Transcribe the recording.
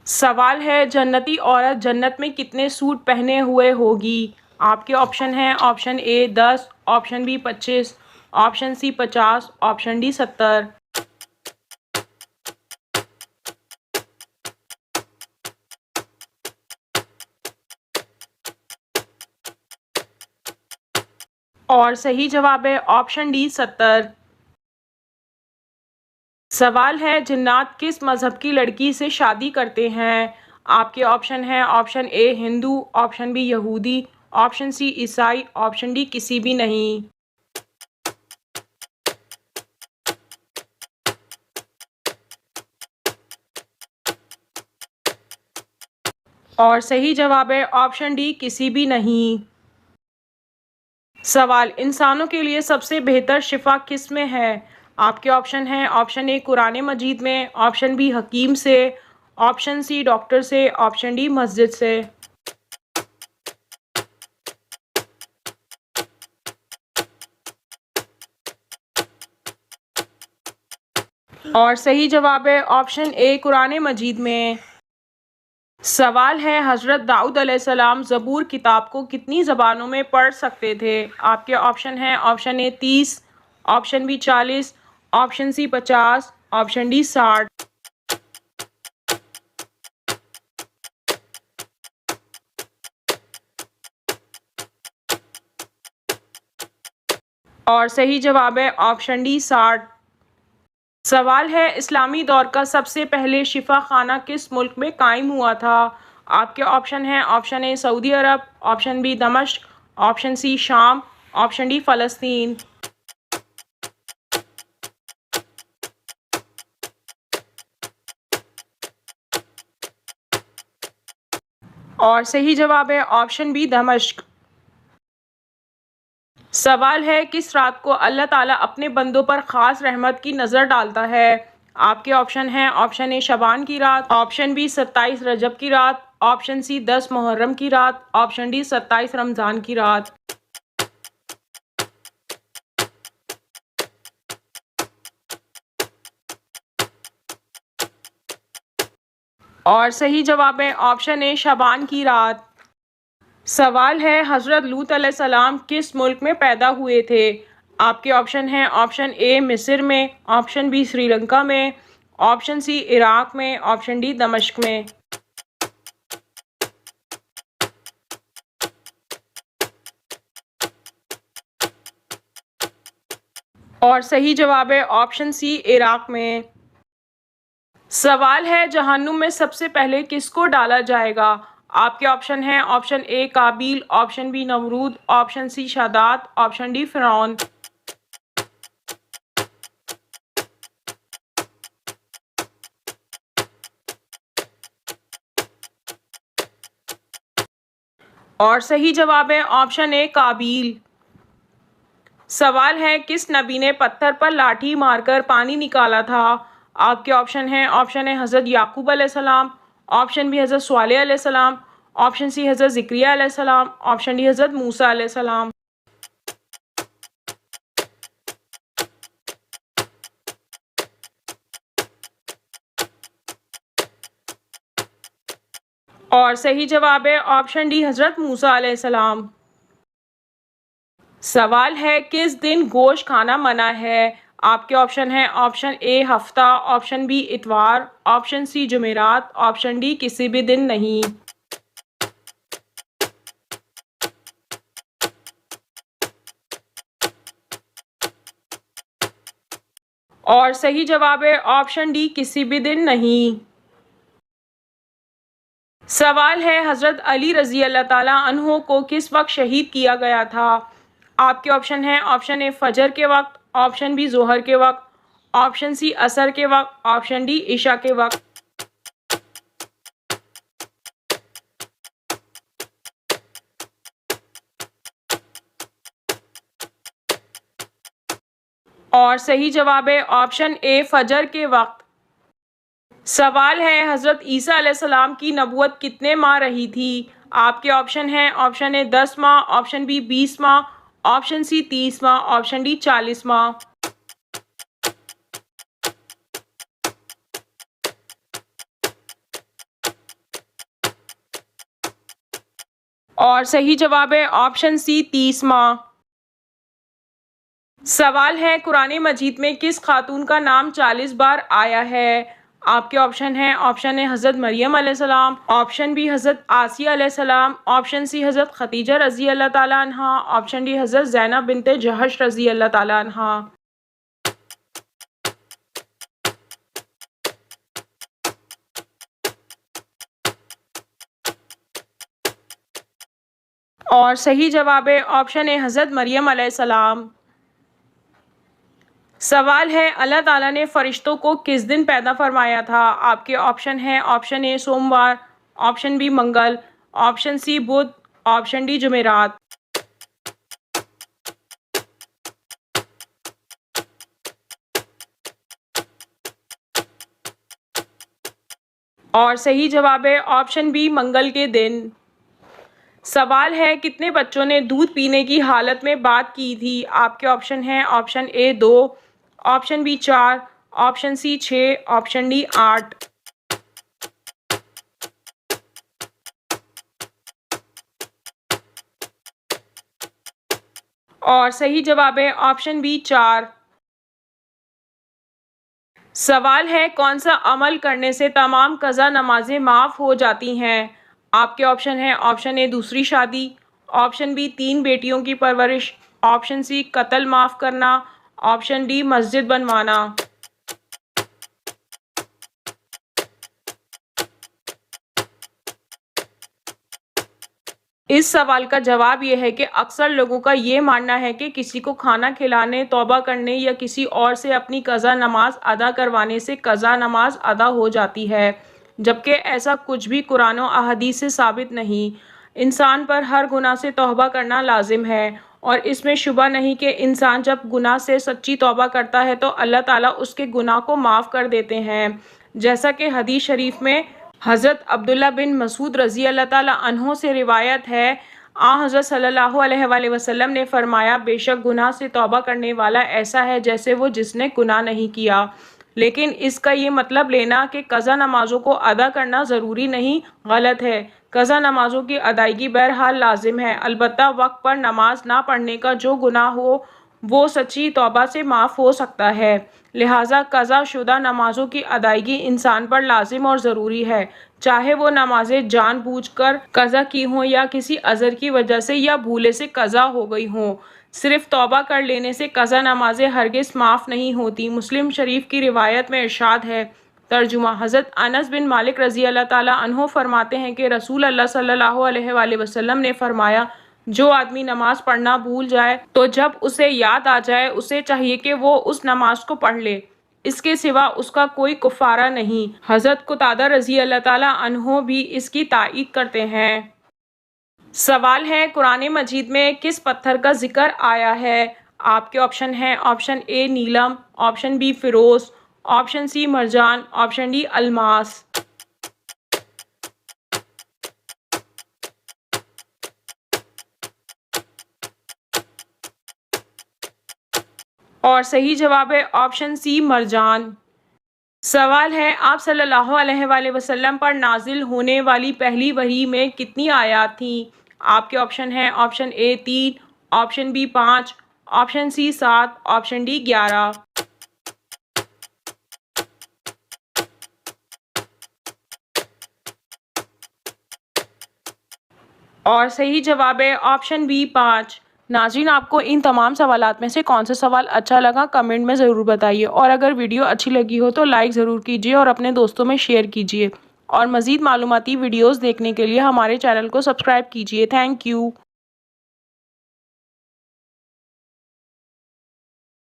सवाल है जन्नती औरत जन्नत में कितने सूट पहने हुए होगी। आपके ऑप्शन हैं option A 10, option B 25, option C 50, option D 70। और सही जवाब है ऑप्शन डी 70। सवाल है जिन्नात किस मज़हब की लड़की से शादी करते हैं। आपके ऑप्शन हैं option A Hindu, option B यहूदी, ऑप्शन सी ईसाई, ऑप्शन डी किसी भी नहीं। और सही जवाब है ऑप्शन डी किसी भी नहीं। सवाल इंसानों के लिए सबसे बेहतर शिफा किस में है। आपके ऑप्शन हैं ऑप्शन ए कुरान मजीद में, ऑप्शन बी हकीम से, ऑप्शन सी डॉक्टर से, ऑप्शन डी मस्जिद से। और सही जवाब है ऑप्शन ए कुरान मजीद में। सवाल है हज़रत दाऊद अलैहिस्सलाम ज़बूर किताब को कितनी ज़बानों में पढ़ सकते थे। आपके ऑप्शन हैं option A 30, option B 40, option C 50, option D 60। और सही जवाब है ऑप्शन डी 60। सवाल है इस्लामी दौर का सबसे पहले शिफा खाना किस मुल्क में कायम हुआ था। आपके ऑप्शन हैं ऑप्शन ए सऊदी अरब, ऑप्शन बी दमिश्क, ऑप्शन सी शाम, ऑप्शन डी फ़लस्तीन। और सही जवाब है ऑप्शन बी दमिश्क। सवाल है किस रात को अल्लाह ताला अपने बंदों पर ख़ास रहमत की नज़र डालता है। आपके ऑप्शन हैं ऑप्शन ए शबान की रात, ऑप्शन बी 27 रजब की रात, ऑप्शन सी 10 मुहर्रम की रात, ऑप्शन डी 27 रमज़ान की रात। और सही जवाब है ऑप्शन ए शबान की रात। सवाल है हज़रत लूत अलैहिस्सलाम किस मुल्क में पैदा हुए थे। आपके ऑप्शन हैं ऑप्शन ए मिस्र में, ऑप्शन बी श्रीलंका में, ऑप्शन सी इराक में, ऑप्शन डी दमिश्क में। और सही जवाब है ऑप्शन सी इराक में। सवाल है जहन्नुम में सबसे पहले किसको डाला जाएगा। आपके ऑप्शन हैं option A Qabil, option B Namrud, option C Shaddad, option D Firaun. और सही जवाब है ऑप्शन ए काबिल। सवाल है किस नबी ने पत्थर पर लाठी मारकर पानी निकाला था। आपके ऑप्शन हैं ऑप्शन ए हज़रत याकूब अलैहिस्सलाम, ऑप्शन बी हज़रत स्वालेह अलैहिस्सलाम, ऑप्शन सी हज़रत ज़िक्रिया अलैहिस्सलाम, ऑप्शन डी हज़रत मूसा अलैहिस्सलाम। और सही जवाब है ऑप्शन डी हज़रत मूसा अलैहिस्सलाम। सवाल है किस दिन गोश्त खाना मना है। आपके ऑप्शन हैं ऑप्शन ए हफ्ता, ऑप्शन बी इतवार, ऑप्शन सी जुमेरात, ऑप्शन डी किसी भी दिन नहीं। और सही जवाब है ऑप्शन डी किसी भी दिन नहीं। सवाल है हज़रत अली रज़ी अल्लाह ताला अन्हो को किस वक्त शहीद किया गया था। आपके ऑप्शन हैं ऑप्शन ए फजर के वक्त, ऑप्शन बी जोहर के वक्त, ऑप्शन सी असर के वक्त, ऑप्शन डी इशा के वक्त। और सही जवाब है ऑप्शन ए फजर के वक्त। सवाल है हज़रत ईसा अलैहिस्सलाम की नबूवत कितने माह रही थी। आपके ऑप्शन हैं ऑप्शन ए 10 माह, ऑप्शन बी 20 माह, ऑप्शन सी 30 माह, ऑप्शन डी 40 माह। और सही जवाब है ऑप्शन सी 30 माह। सवाल है कुरान मजीद में किस खातून का नाम 40 बार आया है। आपके ऑप्शन है हज़रत मरियम अलैहिस्सलाम, ऑप्शन बी हज़रत आसिया अलैहिस्सलाम, ऑप्शन सी हज़रत खदीजा रज़ी अल्लाह ताला अन्हा, ऑप्शन डी हज़रत ज़ैनब बिन्ते जहश रज़ी अल्लाह ताला अन्हा। और सही जवाब है ऑप्शन ए हज़रत मरियम अलैहिस्सलाम। सवाल है अल्लाह ताला ने फ़रिश्तों को किस दिन पैदा फरमाया था। आपके ऑप्शन है ऑप्शन ए सोमवार, ऑप्शन बी मंगल, ऑप्शन सी बुध, ऑप्शन डी जुमेरात। और सही जवाब है ऑप्शन बी मंगल के दिन। सवाल है कितने बच्चों ने दूध पीने की हालत में बात की थी। आपके ऑप्शन है option A 2, option B 4, option C 6, option D 8। और सही जवाब है ऑप्शन बी 4। सवाल है कौन सा अमल करने से तमाम कज़ा नमाजें माफ़ हो जाती हैं। आपके ऑप्शन है ऑप्शन ए दूसरी शादी, ऑप्शन बी 3 बेटियों की परवरिश, ऑप्शन सी कत्ल माफ़ करना, ऑप्शन डी मस्जिद बनवाना। इस सवाल का जवाब ये है कि अक्सर लोगों का ये मानना है कि किसी को खाना खिलाने, तौबा करने या किसी और से अपनी कज़ा नमाज अदा करवाने से कज़ा नमाज अदा हो जाती है, जबकि ऐसा कुछ भी कुरान और अहदीस से साबित नहीं। इंसान पर हर गुनाह से तौबा करना लाजिम है और इसमें शुबा नहीं कि इंसान जब गुनाह से सच्ची तौबा करता है तो अल्लाह ताला उसके गुनाह को माफ़ कर देते हैं। जैसा कि हदीस शरीफ में हज़रत अब्दुल्ला बिन मसूद रज़ी अल्लाह ताला अन्हों से रिवायत है, हज़रत सल्लल्लाहु अलैहि वसल्लम ने फरमाया बेशक गुनाह से तौबा करने वाला ऐसा है जैसे वो जिसने गुनाह नहीं किया। लेकिन इसका ये मतलब लेना कि कज़ा नमाज़ों को अदा करना ज़रूरी नहीं, गलत है। कज़ा नमाज़ों की अदायगी बहरहाल लाजिम है, अलबत्ता वक्त पर नमाज ना पढ़ने का जो गुनाह हो वो सच्ची तौबा से माफ़ हो सकता है। लिहाजा कज़ा शुदा नमाज़ों की अदायगी इंसान पर लाजिम और ज़रूरी है, चाहे वो नमाजें जानबूझकर कज़ा की हों या किसी अज़र की वजह से या भूले से कज़ा हो गई हों। सिर्फ तौबा कर लेने से कज़ा नमाजें हरगिज़ माफ़ नहीं होती। मुस्लिम शरीफ की रिवायत में इरशाद है, तर्जुमा हज़रत अनस बिन मालिक रज़ी अल्लाह ताला अन्हो फरमाते हैं कि रसूल अल्लाह सल्लल्लाहु अलैहि वसल्लम ने फरमाया जो आदमी नमाज पढ़ना भूल जाए तो जब उसे याद आ जाए उसे चाहिए कि वो उस नमाज को पढ़ ले, इसके सिवा उसका कोई कुफ़ारा नहीं। हज़रत कुतादा रज़ी अल्लाह ताला अन्हो भी इसकी ताईद करते हैं। सवाल है कुरान मजीद में किस पत्थर का जिक्र आया है। आपके ऑप्शन हैं ऑप्शन ए नीलम, ऑप्शन बी फिरोज, ऑप्शन सी मरजान, ऑप्शन डी अलमास। और सही जवाब है ऑप्शन सी मरजान। सवाल है आप सल्लल्लाहु अलैहि वसल्लम पर नाजिल होने वाली पहली वही में कितनी आयत थी। आपके ऑप्शन हैं option A 3, option B 5, option C 7, option D 11। और सही जवाब है ऑप्शन बी 5। नाज़रीन आपको इन तमाम सवालात में से कौन सा सवाल अच्छा लगा कमेंट में ज़रूर बताइए और अगर वीडियो अच्छी लगी हो तो लाइक ज़रूर कीजिए और अपने दोस्तों में शेयर कीजिए और मज़ीद मालूमाती वीडियोज़ देखने के लिए हमारे चैनल को सब्सक्राइब कीजिए। Thank you.